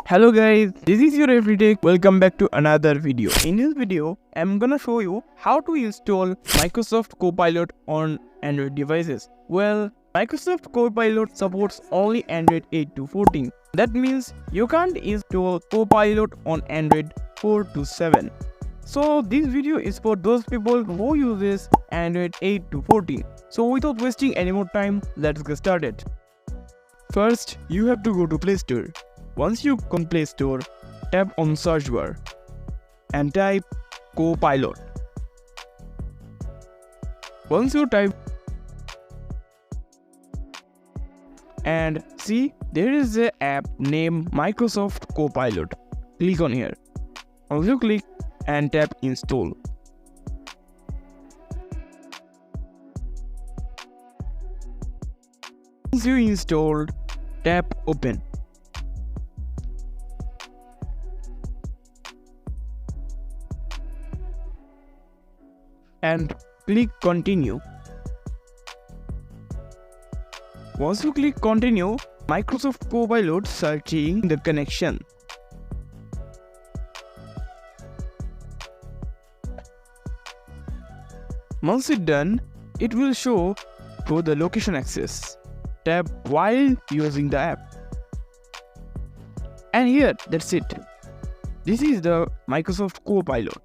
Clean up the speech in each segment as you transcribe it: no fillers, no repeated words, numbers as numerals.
Hello guys, this is your everyday. Welcome back to another video. In this video, I'm gonna show you how to install Microsoft Copilot on Android devices. Well, Microsoft Copilot supports only Android 8 to 14. That means you can't install Copilot on Android 4 to 7. So this video is for those people who uses Android 8 to 14. So without wasting any more time, let's get started. First, you have to go to Play Store. Once you come Play Store, tap on search bar and type Copilot. Once you type and see there is an app named Microsoft Copilot. Click on here. Once you click and tap install. Once you installed, tap open. And click continue. Once you click continue, Microsoft Copilot searching the connection. Once it's done, it will show for the location access. Tap while using the app. And here, that's it. This is the Microsoft Copilot.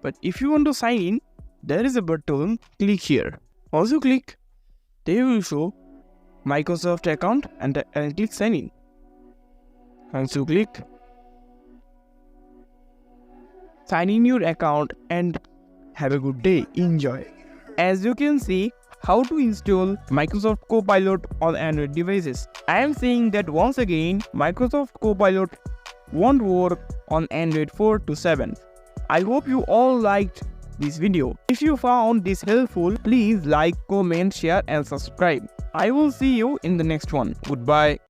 But if you want to sign in, there is a button, click here. Once you click, they will show Microsoft account and click sign in. Once you click, sign in your account and have a good day. Enjoy. As you can see, how to install Microsoft Copilot on Android devices. I am saying that once again, Microsoft Copilot won't work on Android 4 to 7. I hope you all liked this video. If you found this helpful, please like, comment, share and subscribe. I will see you in the next one. Goodbye.